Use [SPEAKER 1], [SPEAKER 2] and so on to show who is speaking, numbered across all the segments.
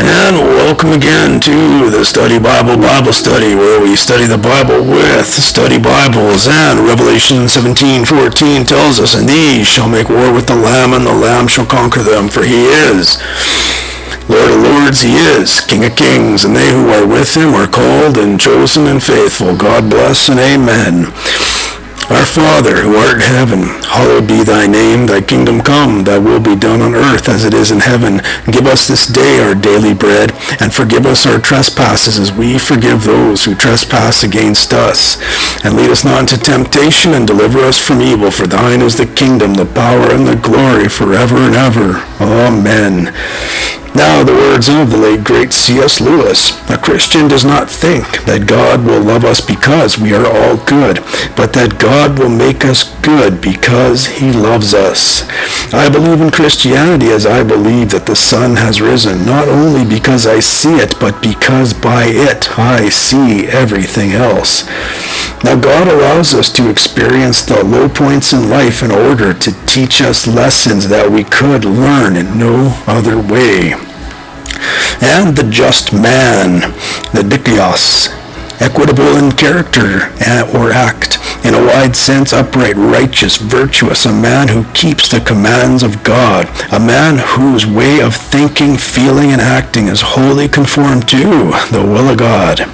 [SPEAKER 1] And welcome again to the Study Bible Study, where we study the Bible with study Bibles. And Revelation 17:14 tells us, "And these shall make war with the Lamb, and the Lamb shall conquer them, for he is Lord of lords, he is King of kings, and they who are with him are called and chosen and faithful." God bless and amen. Our Father, who art in heaven, hallowed be thy name. Thy kingdom come, thy will be done on earth as it is in heaven. Give us this day our daily bread, and forgive us our trespasses as we forgive those who trespass against us. And lead us not into temptation, and deliver us from evil. For thine is the kingdom, the power, and the glory forever and ever. Amen. Now the words of the late great C.S. Lewis. A Christian does not think that God will love us because we are all good, but that God will make us good because he loves us. I believe in Christianity as I believe that the sun has risen, not only because I see it, but because by it I see everything else. Now God allows us to experience the low points in life in order to teach us lessons that we could learn in no other way. And the just man, the dikaios, equitable in character or act, in a wide sense upright, righteous, virtuous, a man who keeps the commands of God, a man whose way of thinking, feeling, and acting is wholly conformed to the will of God,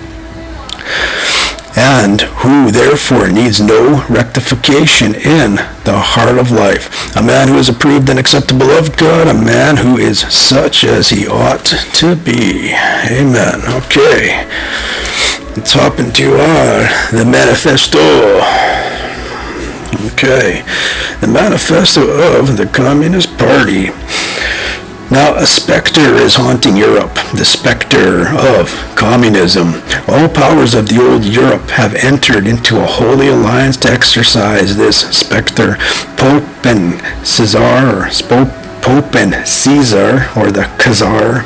[SPEAKER 1] and who therefore needs no rectification in the heart of life. A man who is approved and acceptable of God, a man who is such as he ought to be. Amen. Okay. Let's hop into the manifesto. Okay. The manifesto of the Communist Party. Now, a specter is haunting Europe, the specter of communism. All powers of the old Europe have entered into a holy alliance to exorcise this specter. Pope and Caesar, or the Khazar,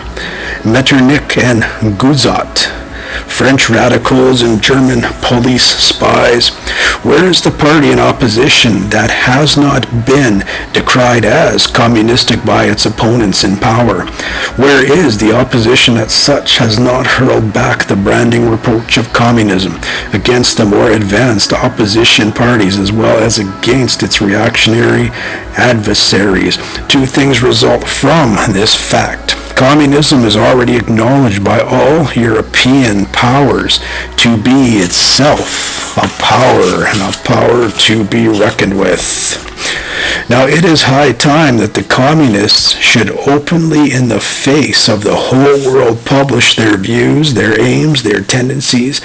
[SPEAKER 1] Metternich and Guizot, French radicals and German police spies. Where is the party in opposition that has not been decried as communistic by its opponents in power? Where is the opposition that such has not hurled back the branding reproach of communism against the more advanced opposition parties as well as against its reactionary adversaries? Two things result from this fact. Communism is already acknowledged by all European powers to be itself a power, and a power to be reckoned with. Now it is high time that the communists should openly in the face of the whole world publish their views, their aims, their tendencies,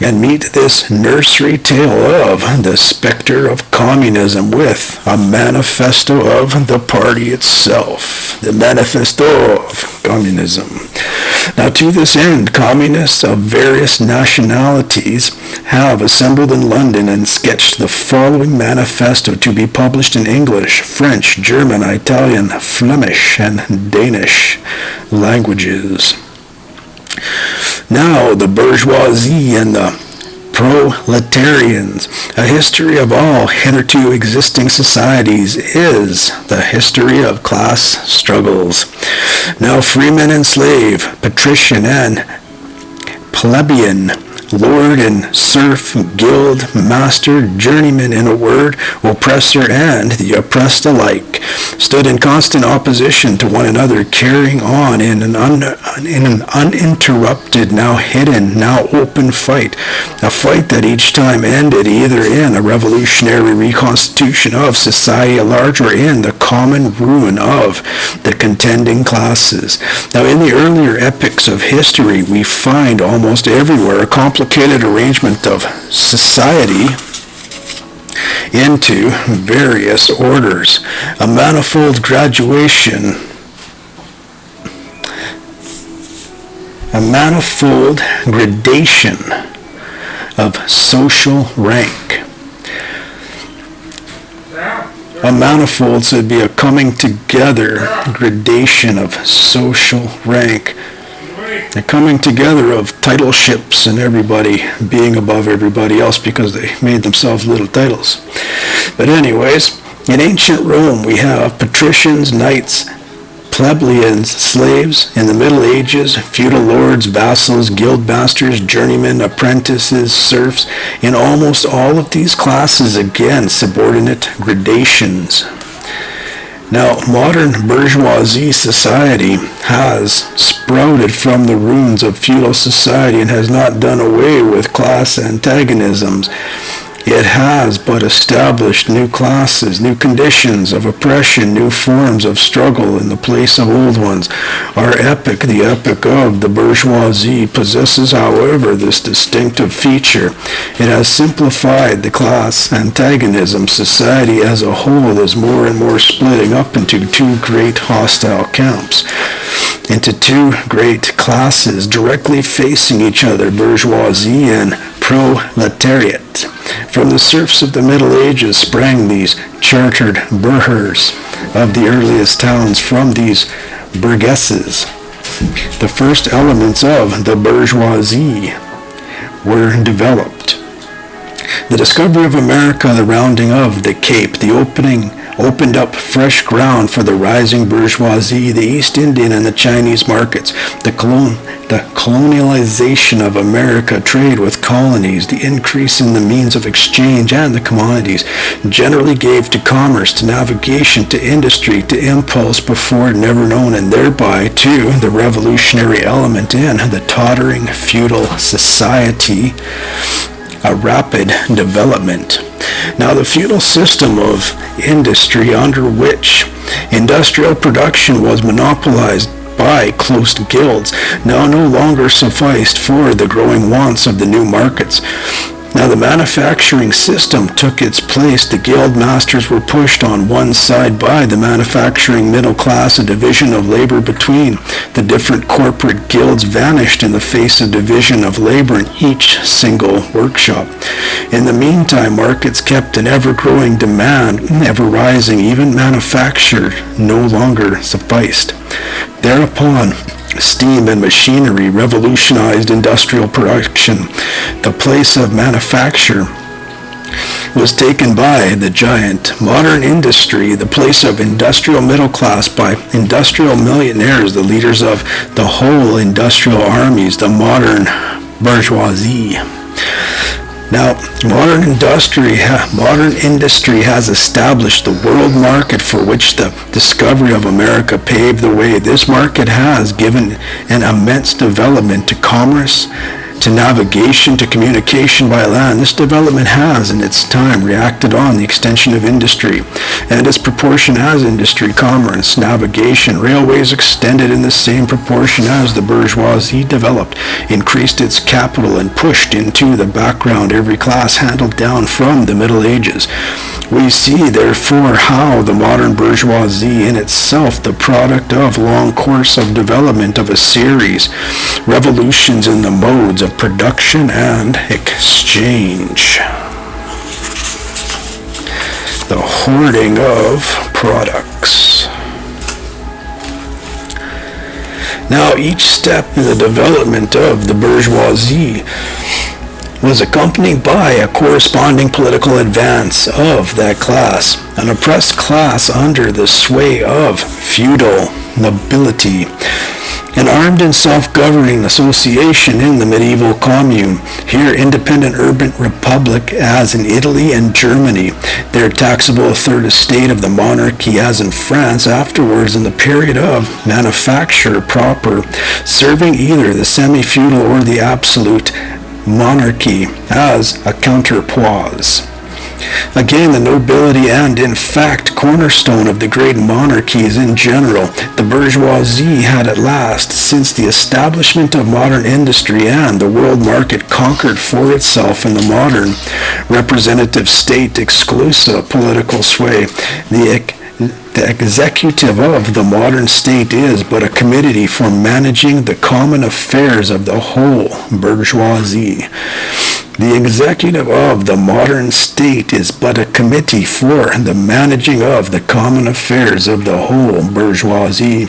[SPEAKER 1] and meet this nursery tale of the specter of communism with a manifesto of the party itself. The manifesto of communism. Now to this end, communists of various nationalities have assembled in London and sketched the following manifesto to be published in English, French, German, Italian, Flemish, and Danish languages. Now the bourgeoisie and the proletarians. A history of all hitherto existing societies is the history of class struggles. Now freeman and slave, patrician and plebeian, lord and serf, guild, master, journeyman, in a word, oppressor and the oppressed alike, stood in constant opposition to one another, carrying on in an uninterrupted, now hidden, now open fight, a fight that each time ended either in a revolutionary reconstitution of society at large or in the common ruin of the contending classes. Now in the earlier epochs of history, we find almost everywhere a complicated arrangement of society into various orders, a manifold gradation of social rank. A manifold, so it'd be a coming together gradation of social rank. The coming together of titleships and everybody being above everybody else because they made themselves little titles. But anyways, in ancient Rome we have patricians, knights, plebeians, slaves. In the Middle Ages, feudal lords, vassals, guild masters, journeymen, apprentices, serfs. In almost all of these classes, again, subordinate gradations. Now, modern bourgeoisie society has sprouted from the ruins of feudal society and has not done away with class antagonisms. It has but established new classes, new conditions of oppression, new forms of struggle in the place of old ones. Our epoch, the epoch of the bourgeoisie, possesses, however, this distinctive feature. It has simplified the class antagonism. Society as a whole is more and more splitting up into two great hostile camps, into two great classes directly facing each other, bourgeoisie and proletariat. From the serfs of the Middle Ages sprang these chartered burghers of the earliest towns. From these burgesses, the first elements of the bourgeoisie were developed. The discovery of America, the rounding of the Cape, the opened up fresh ground for the rising bourgeoisie, the East Indian and the Chinese markets, the colonialization of America, trade with colonies, the increase in the means of exchange and the commodities generally gave to commerce, to navigation, to industry, to impulse before never known, and thereby to the revolutionary element in the tottering feudal society, a rapid development. Now, the feudal system of industry under which industrial production was monopolized by close guilds now no longer sufficed for the growing wants of the new markets. Now the manufacturing system took its place. The guild masters were pushed on one side by the manufacturing middle class. A division of labor between the different corporate guilds vanished in the face of division of labor in each single workshop. In the meantime, markets kept an ever-growing demand, ever rising. Even manufacture no longer sufficed. Thereupon, steam and machinery revolutionized industrial production. The place of manufacture was taken by the giant. Modern industry, the place of industrial middle class, by industrial millionaires, the leaders of the whole industrial armies, the modern bourgeoisie. Now, modern industry has established the world market for which the discovery of America paved the way. This market has given an immense development to commerce, to navigation, to communication by land. This development has, in its time, reacted on the extension of industry and its proportion as industry, commerce, navigation. Railways extended in the same proportion as the bourgeoisie developed, increased its capital, and pushed into the background every class handled down from the Middle Ages. We see, therefore, how the modern bourgeoisie in itself, the product of long course of development of a series, revolutions in the modes of production and exchange. The hoarding of products. Now, each step in the development of the bourgeoisie was accompanied by a corresponding political advance of that class, an oppressed class under the sway of feudal nobility, an armed and self-governing association in the medieval commune, here independent urban republic as in Italy and Germany, their taxable third estate of the monarchy as in France, afterwards in the period of manufacture proper, serving either the semi-feudal or the absolute monarchy as a counterpoise. Again, the nobility and, in fact, cornerstone of the great monarchies in general, the bourgeoisie had at last, since the establishment of modern industry and the world market, conquered for itself in the modern representative state exclusive political sway. The executive of the modern state is but a committee for managing the common affairs of the whole bourgeoisie. The executive of the modern state is but a committee for the managing of the common affairs of the whole bourgeoisie.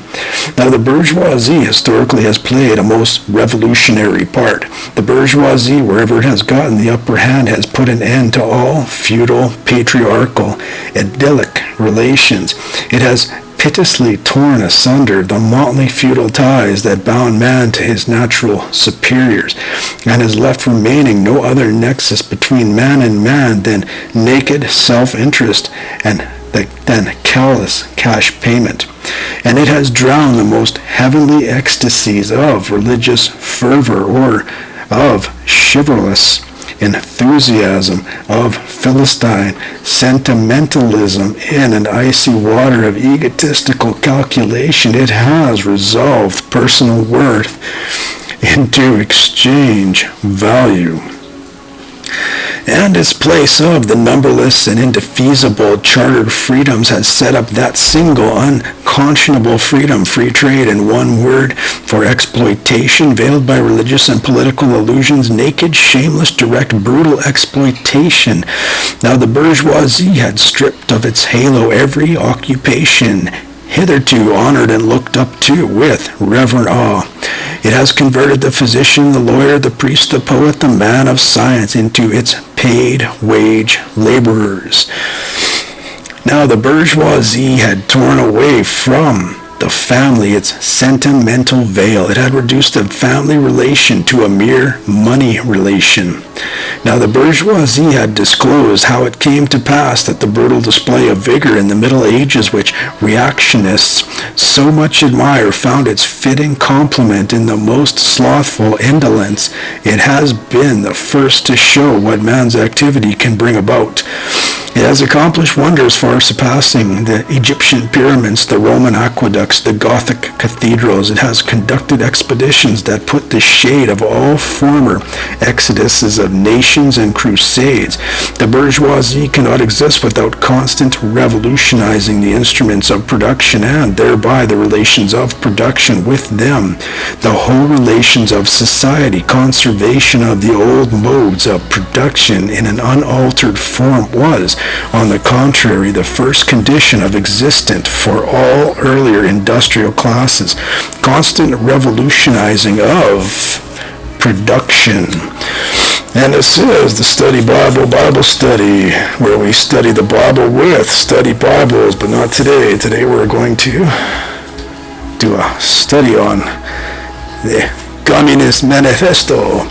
[SPEAKER 1] Now, the bourgeoisie historically has played a most revolutionary part. The bourgeoisie, wherever it has gotten the upper hand, has put an end to all feudal, patriarchal, idyllic relations. It has pitilessly torn asunder the motley feudal ties that bound man to his natural superiors, and has left remaining no other nexus between man and man than naked self-interest and than callous cash payment. And it has drowned the most heavenly ecstasies of religious fervor or of chivalrous enthusiasm, of Philistine sentimentalism in an icy water of egotistical calculation. It has resolved personal worth into exchange value, and its place of the numberless and indefeasible chartered freedoms has set up that single unconscionable freedom, free trade, in one word, for exploitation veiled by religious and political illusions, naked, shameless, direct, brutal exploitation. Now the bourgeoisie had stripped of its halo every occupation hitherto honored and looked up to with reverent awe. It has converted the physician, the lawyer, the priest, the poet, the man of science into its paid wage laborers. Now the bourgeoisie had torn away from the family its sentimental veil. It had reduced the family relation to a mere money relation. Now the bourgeoisie had disclosed how it came to pass that the brutal display of vigor in the Middle Ages, which reactionists so much admire, found its fitting complement in the most slothful indolence. It has been the first to show what man's activity can bring about. It has accomplished wonders far surpassing the Egyptian pyramids, the Roman aqueducts, the Gothic cathedrals. It has conducted expeditions that put to shade of all former exoduses of nations and crusades. The bourgeoisie cannot exist without constant revolutionizing the instruments of production and thereby the relations of production with them. The whole relations of society, conservation of the old modes of production in an unaltered form was, on the contrary, the first condition of existence for all earlier industrial classes. Constant revolutionizing of production. And this is the Study Bible study, where we study the Bible with study Bibles, but not today. Today we're going to do a study on the Communist Manifesto.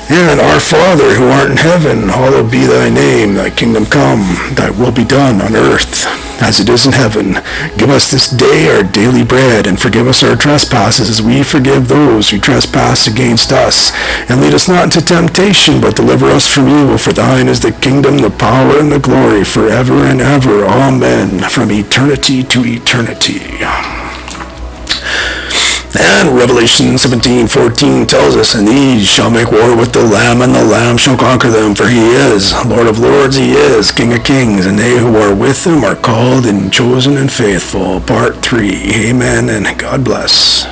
[SPEAKER 1] And our Father, who art in heaven, hallowed be thy name. Thy kingdom come, thy will be done on earth as it is in heaven. Give us this day our daily bread, and forgive us our trespasses as we forgive those who trespass against us. And lead us not into temptation, but deliver us from evil. For thine is the kingdom, the power, and the glory, forever and ever. Amen. From eternity to eternity. And Revelation 17:14 tells us, and these shall make war with the Lamb, and the Lamb shall conquer them. For he is Lord of lords, he is King of kings, and they who are with him are called and chosen and faithful. Part 3. Amen, and God bless.